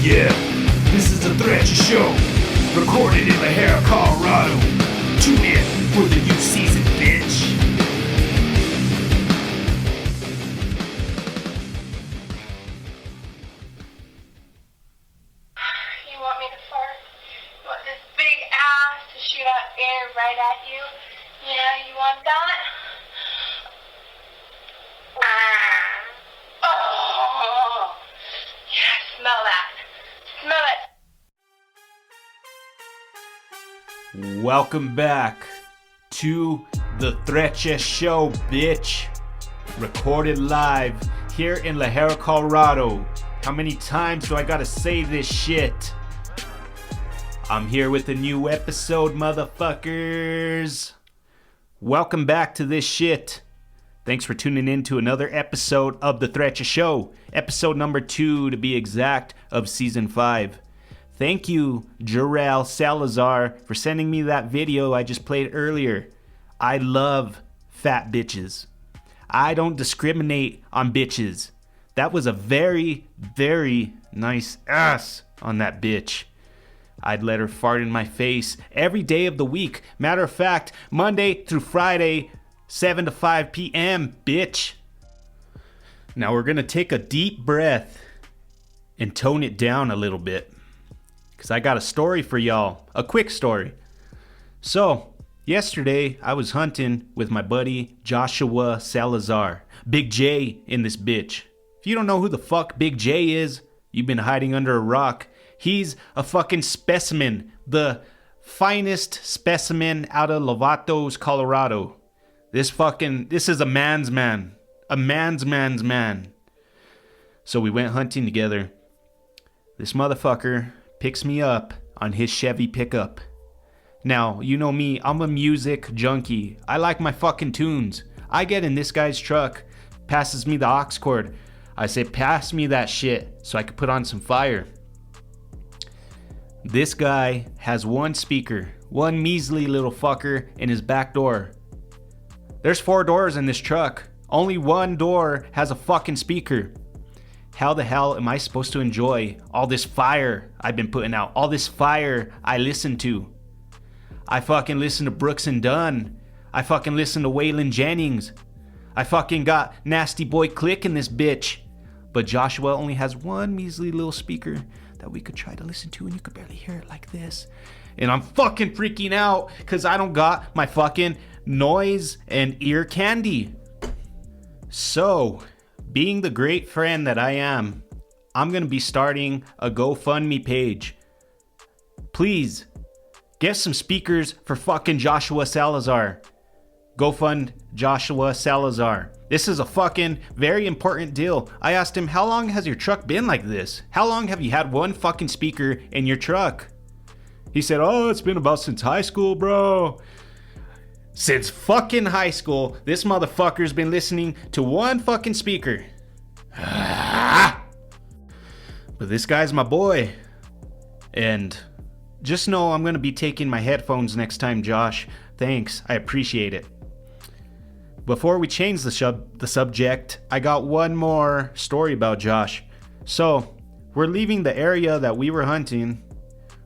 Yeah, this is the Threche Show, recorded in the hair Colorado. Tune in for the new season, bitch. You want me to fart? You want this big ass to shoot out air right at you? Yeah, you want that? Oh, yeah, smell that. Smell it. Welcome back to the Threche Show, bitch. Recorded live here in La Jolla, Colorado. How many times do I gotta say this shit? I'm here with a new episode, motherfuckers. Welcome back to this shit. Thanks for tuning in to another episode of the Threche Show. Episode number 2 to be exact of season 5. Thank you, Jarrell Salazar, for sending me that video I just played earlier. I love fat bitches. I don't discriminate on bitches. That was a very, very nice ass on that bitch. I'd let her fart in my face every day of the week. Matter of fact, Monday through Friday, 7 to 5 p.m., bitch. Now we're going to take a deep breath and tone it down a little bit. Because I got a story for y'all. A quick story. So, yesterday I was hunting with my buddy Joshua Salazar. Big J in this bitch. If you don't know who the fuck Big J is, you've been hiding under a rock. He's a fucking specimen. The finest specimen out of Lovatos, Colorado. This is a man's man. A man's man. So we went hunting together. This motherfucker picks me up on his Chevy pickup. Now, you know me, I'm a music junkie. I like my fucking tunes. I get in this guy's truck, passes me the aux cord. I say, pass me that shit so I could put on some fire. This guy has one speaker, one measly little fucker in his back door. There's 4 doors in this truck. Only one door has a fucking speaker. How the hell am I supposed to enjoy all this fire I've been putting out? All this fire I listen to. I fucking listen to Brooks and Dunn. I fucking listen to Waylon Jennings. I fucking got Nasty Boy Click in this bitch. But Joshua only has one measly little speaker that we could try to listen to, and you could barely hear it like this. And I'm fucking freaking out because I don't got my fucking noise and ear candy. So, being the great friend that I am, I'm going to be starting a GoFundMe page. Please, get some speakers for fucking Joshua Salazar. GoFund Joshua Salazar. This is a fucking very important deal. I asked him, how long has your truck been like this? How long have you had one fucking speaker in your truck? He said, oh, it's been about since high school, bro. Since fucking high school, this motherfucker's been listening to one fucking speaker. But this guy's my boy. And just know I'm going to be taking my headphones next time, Josh. Thanks, I appreciate it. Before we change the subject, I got one more story about Josh. So, we're leaving the area that we were hunting.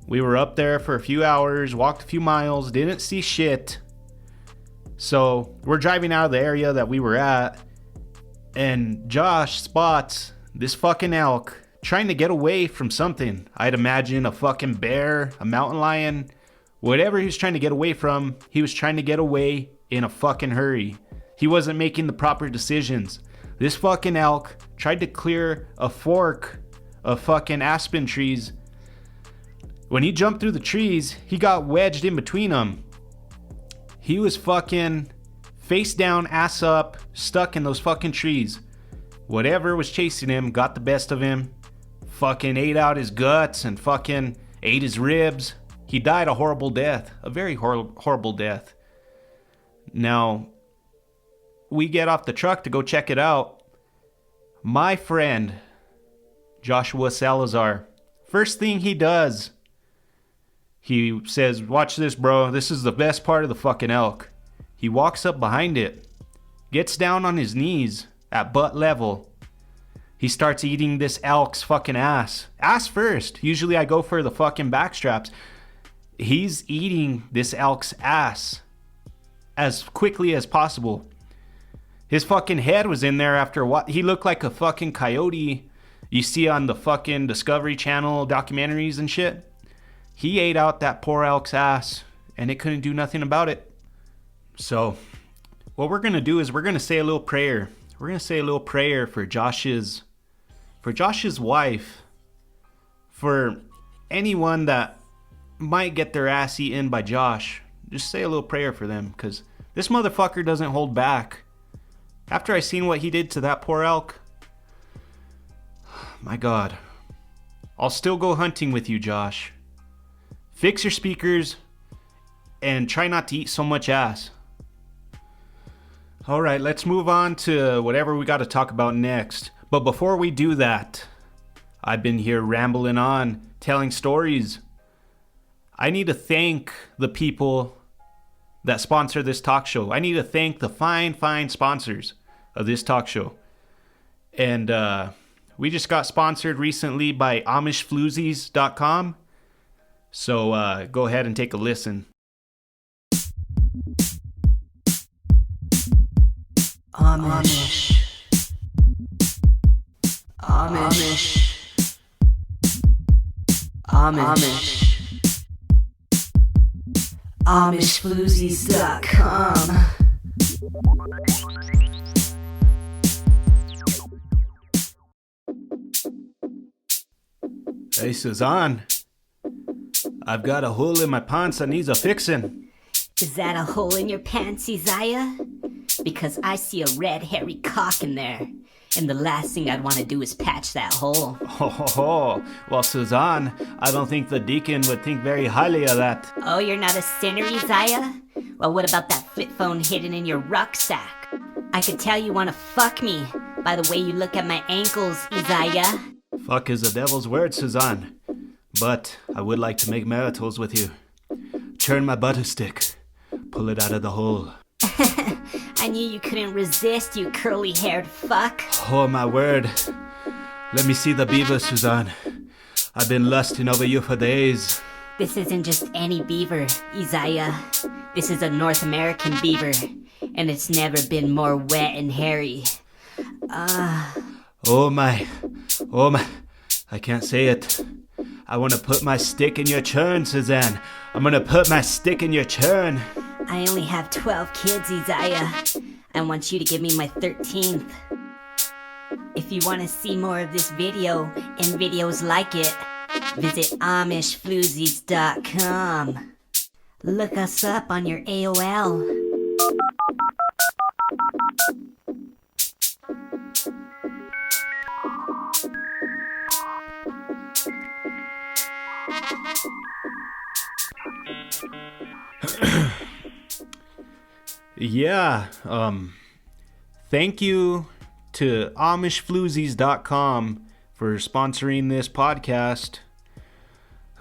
We were up there for a few hours, walked a few miles, didn't see shit. So, we're driving out of the area that we were at, and Josh spots this fucking elk trying to get away from something. I'd imagine a fucking bear, a mountain lion, whatever he was trying to get away from, he was trying to get away in a fucking hurry. He wasn't making the proper decisions. This fucking elk tried to clear a fork of fucking aspen trees. When he jumped through the trees, he got wedged in between them. He was fucking face down, ass up, stuck in those fucking trees. Whatever was chasing him got the best of him. Fucking ate out his guts and fucking ate his ribs. He died a horrible death. A very horrible death. Now, we get off the truck to go check it out. My friend, Joshua Salazar, first thing he does, he says, watch this, bro. This is the best part of the fucking elk. He walks up behind it, gets down on his knees at butt level, He starts eating this elk's fucking ass. Ass first. Usually I go for the fucking backstraps. He's eating this elk's ass as quickly as possible. His fucking head was in there after what? He looked like a fucking coyote you see on the fucking Discovery Channel documentaries and shit. He ate out that poor elk's ass and it couldn't do nothing about it. So what we're going to do is we're going to say a little prayer. We're going to say a little prayer for Josh's wife, for anyone that might get their ass eaten by Josh. Just say a little prayer for them, because this motherfucker doesn't hold back. After I seen what he did to that poor elk, my God, I'll still go hunting with you, Josh. Fix your speakers and try not to eat so much ass. All right, let's move on to whatever we got to talk about next. But before we do that, I've been here rambling on, telling stories. I need to thank the people that sponsor this talk show. I need to thank the fine sponsors of this talk show. And we just got sponsored recently by AmishFloozies.com. So go ahead and take a listen. Amish. AmishFloozies.com. Hey, Suzanne. I've got a hole in my pants that needs a fixin'. Is that a hole in your pants, Isaiah? Because I see a red hairy cock in there. And the last thing I'd want to do is patch that hole. Oh, well, Suzanne, I don't think the deacon would think very highly of that. Oh, you're not a sinner, Isaiah? Well, what about that flip phone hidden in your rucksack? I could tell you want to fuck me by the way you look at my ankles, Isaiah. Fuck is the devil's word, Suzanne. But I would like to make maritals with you. Churn my butter stick. Pull it out of the hole. I knew you couldn't resist, you curly-haired fuck. Oh, my word. Let me see the beaver, Suzanne. I've been lusting over you for days. This isn't just any beaver, Isaiah. This is a North American beaver, and it's never been more wet and hairy. Oh my. I can't say it. I want to put my stick in your churn, Suzanne. I'm gonna put my stick in your churn. I only have 12 kids, Isaiah. I want you to give me my 13th. If you want to see more of this video and videos like it, visit AmishFloozies.com. Look us up on your AOL. Yeah, thank you to AmishFloozies.com for sponsoring this podcast.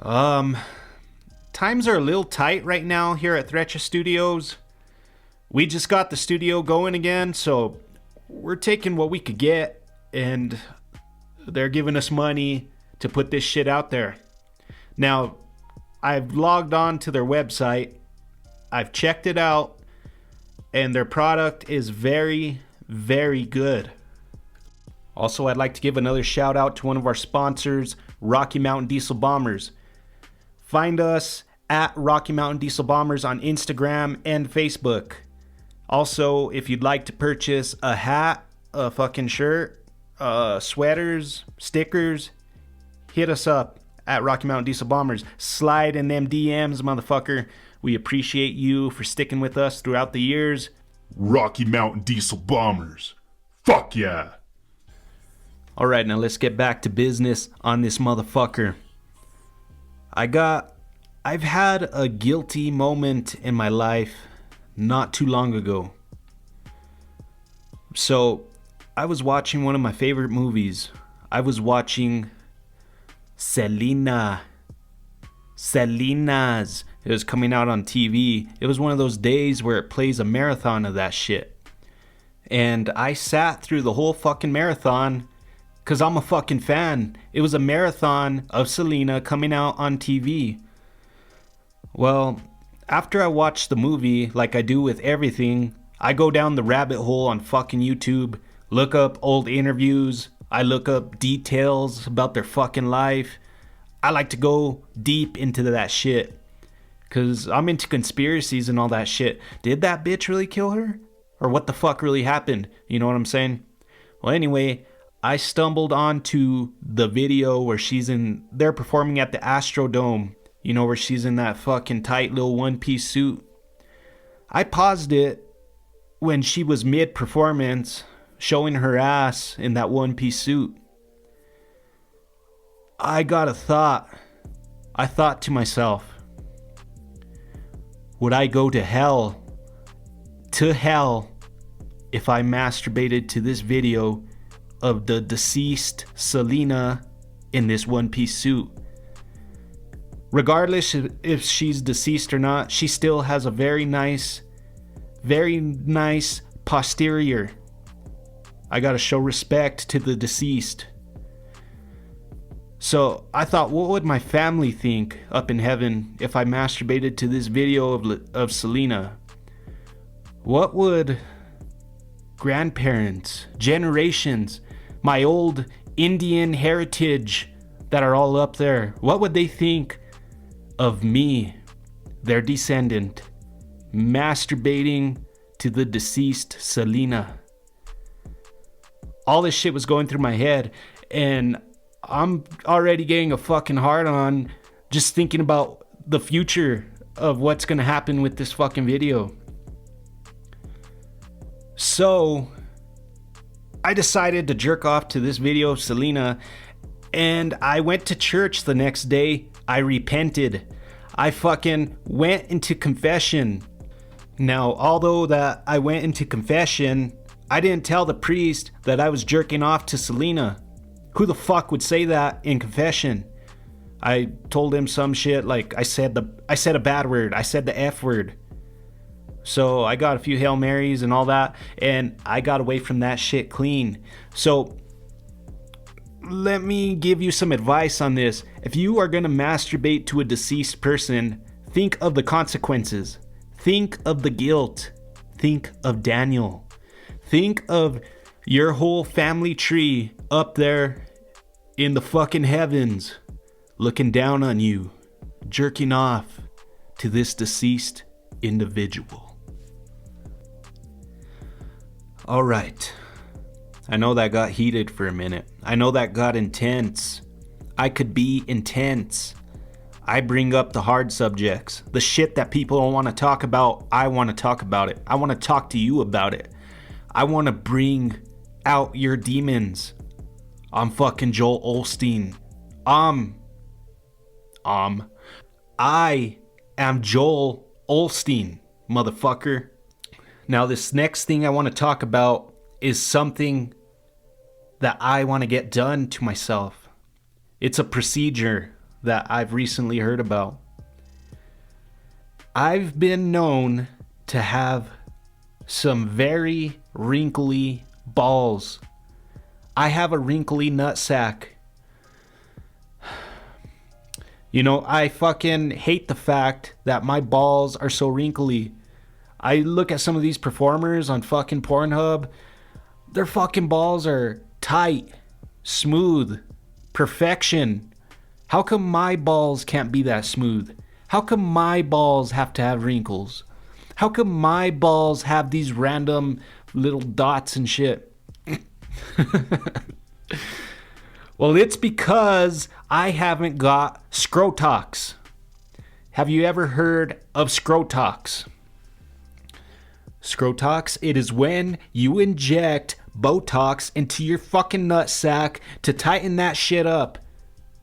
Times are a little tight right now here at Threche Studios. We just got the studio going again, so we're taking what we could get, and they're giving us money to put this shit out there. Now, I've logged on to their website. I've checked it out. And their product is very, very good. Also, I'd like to give another shout out to one of our sponsors, Rocky Mountain Diesel Bombers. Find us at Rocky Mountain Diesel Bombers on Instagram and Facebook. Also, if you'd like to purchase a hat, a fucking shirt, sweaters, stickers, hit us up at Rocky Mountain Diesel Bombers. Slide in them DMs, motherfucker. We appreciate you for sticking with us throughout the years. Rocky Mountain Diesel Bombers. Fuck yeah. All right, now let's get back to business on this motherfucker. I've had a guilty moment in my life not too long ago. So, I was watching one of my favorite movies. I was watching Selena's. It was coming out on TV. It was one of those days where it plays a marathon of that shit. And I sat through the whole fucking marathon because I'm a fucking fan. It was a marathon of Selena coming out on TV. Well, after I watched the movie, like I do with everything, I go down the rabbit hole on fucking YouTube, look up old interviews, I look up details about their fucking life. I like to go deep into that shit, because I'm into conspiracies and all that shit. Did that bitch really kill her? Or what the fuck really happened? You know what I'm saying? Well, anyway, I stumbled onto the video where they're performing at the Astrodome. You know, where she's in that fucking tight little one-piece suit. I paused it when she was mid-performance, showing her ass in that one-piece suit. I got a thought. I thought to myself, would I go to hell, if I masturbated to this video of the deceased Selena in this one-piece suit? Regardless if she's deceased or not, she still has a very nice posterior. I gotta show respect to the deceased. So I thought, what would my family think up in heaven if I masturbated to this video of Selena? What would grandparents, generations, my old Indian heritage that are all up there, what would they think of me, their descendant, masturbating to the deceased Selena? All this shit was going through my head, and I'm already getting a fucking hard on just thinking about the future of what's gonna happen with this fucking video. So I decided to jerk off to this video of Selena, and I went to church the next day. I repented. I fucking went into confession. Now, although that I went into confession, I didn't tell the priest that I was jerking off to Selena. Who the fuck would say that in confession? I told him some shit like I said a bad word. I said the F word. So I got a few Hail Marys and all that, and I got away from that shit clean. So let me give you some advice on this. If you are gonna masturbate to a deceased person, think of the consequences. Think of the guilt. Think of Daniel. Think of your whole family tree up there in the fucking heavens, looking down on you, jerking off to this deceased individual. All right. I know that got heated for a minute. I know that got intense. I could be intense. I bring up the hard subjects. The shit that people don't want to talk about, I want to talk about it. I want to talk to you about it. I want to bring out your demons. I'm fucking Joel Osteen. I am Joel Osteen, motherfucker. Now, this next thing I want to talk about is something that I want to get done to myself. It's a procedure that I've recently heard about. I've been known to have some very wrinkly balls. I have a wrinkly nutsack. You know, I fucking hate the fact that my balls are so wrinkly. I look at some of these performers on fucking Pornhub. Their fucking balls are tight, smooth, perfection. How come my balls can't be that smooth? How come my balls have to have wrinkles? How come my balls have these random little dots and shit? Well, it's because I haven't got Scrotox. Have you ever heard of Scrotox? Scrotox, it is when you inject Botox into your fucking nutsack to tighten that shit up.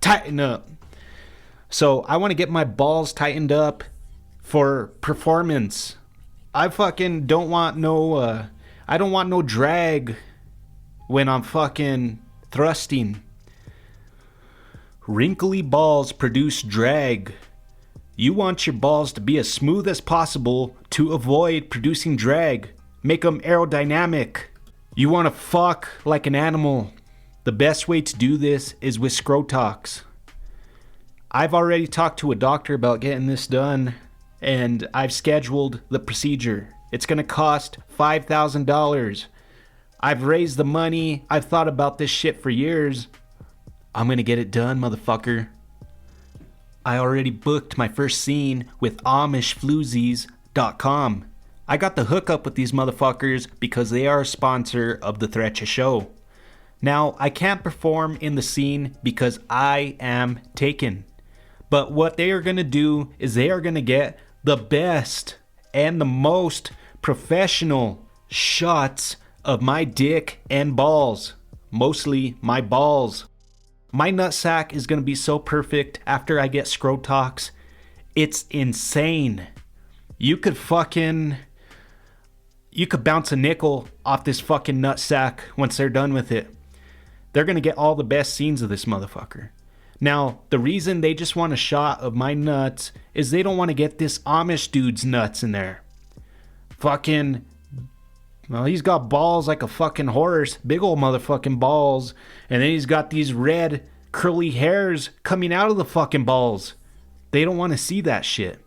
Tighten up. So I want to get my balls tightened up for performance. I fucking don't want no, I don't want no drag when I'm fucking thrusting. Wrinkly balls produce drag. You want your balls to be as smooth as possible to avoid producing drag. Make them aerodynamic. You want to fuck like an animal. The best way to do this is with Scrotox. I've already talked to a doctor about getting this done, and I've scheduled the procedure. It's going to cost $5,000. I've raised the money. I've thought about this shit for years. I'm going to get it done, motherfucker. I already booked my first scene with AmishFloozies.com. I got the hookup with these motherfuckers because they are a sponsor of the Threche Show. Now, I can't perform in the scene because I am taken. But what they are going to do is they are going to get the best and the most professional shots of my dick and balls. Mostly my balls. My nutsack is going to be so perfect after I get Scrotox. It's insane. You could bounce a nickel off this fucking nutsack once they're done with it. They're going to get all the best scenes of this motherfucker. Now, the reason they just want a shot of my nuts is they don't want to get this Amish dude's nuts in there. Fucking, well, he's got balls like a fucking horse. Big old motherfucking balls. And then he's got these red curly hairs coming out of the fucking balls. They don't want to see that shit.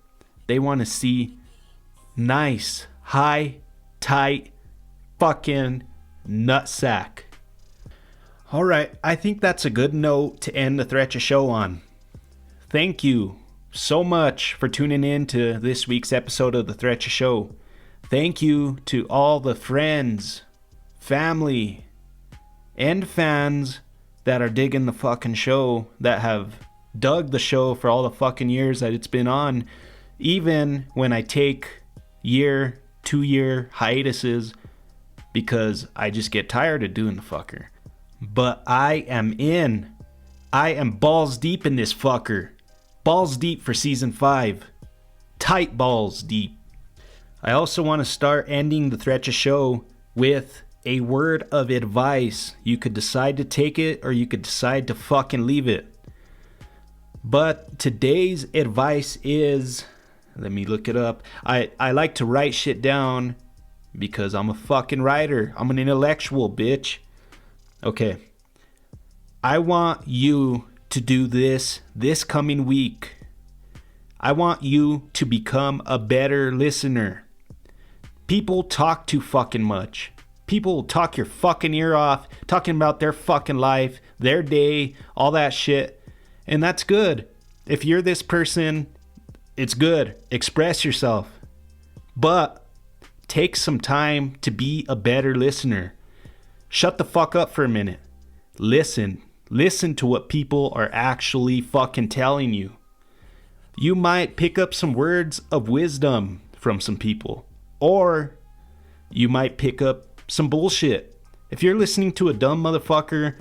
They want to see nice, high, tight, fucking nutsack. Alright, I think that's a good note to end the Threche Show on. Thank you so much for tuning in to this week's episode of the Threche Show. Thank you to all the friends, family, and fans that are digging the fucking show, that have dug the show for all the fucking years that it's been on, even when I take 2-year hiatuses because I just get tired of doing the fucker. But I am in. I am balls deep in this fucker. Balls deep for season 5. Tight balls deep. I also want to start ending the Threche Show with a word of advice. You could decide to take it or you could decide to fucking leave it. But today's advice is, let me look it up. I like to write shit down because I'm a fucking writer. I'm an intellectual, bitch. Okay, I want you to do this coming week. I want you to become a better listener. People talk too fucking much. People talk your fucking ear off, talking about their fucking life, their day, all that shit. And that's good. If you're this person, it's good. Express yourself. But take some time to be a better listener. Shut the fuck up for a minute. Listen to what people are actually fucking telling you. You might pick up some words of wisdom from some people, or you might pick up some bullshit. If you're listening to a dumb motherfucker,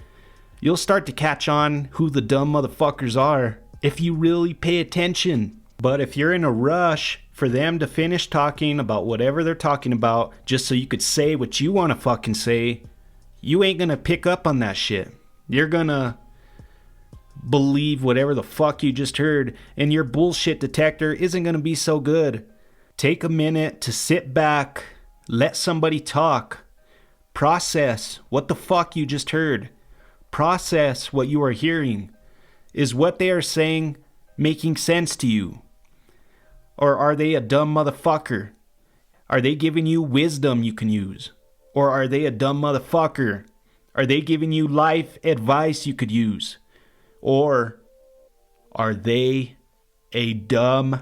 you'll start to catch on who the dumb motherfuckers are if you really pay attention. But if you're in a rush for them to finish talking about whatever they're talking about just so you could say what you want to fucking say, you ain't gonna pick up on that shit. You're gonna believe whatever the fuck you just heard, and your bullshit detector isn't gonna be so good. Take a minute to sit back, let somebody talk, process what the fuck you just heard, process what you are hearing. Is what they are saying making sense to you? Or are they a dumb motherfucker? Are they giving you wisdom you can use? Or are they a dumb motherfucker? Are they giving you life advice you could use? Or are they a dumb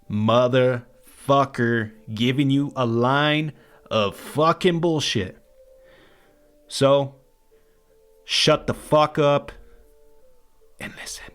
motherfucker giving you a line of fucking bullshit? So, shut the fuck up and listen.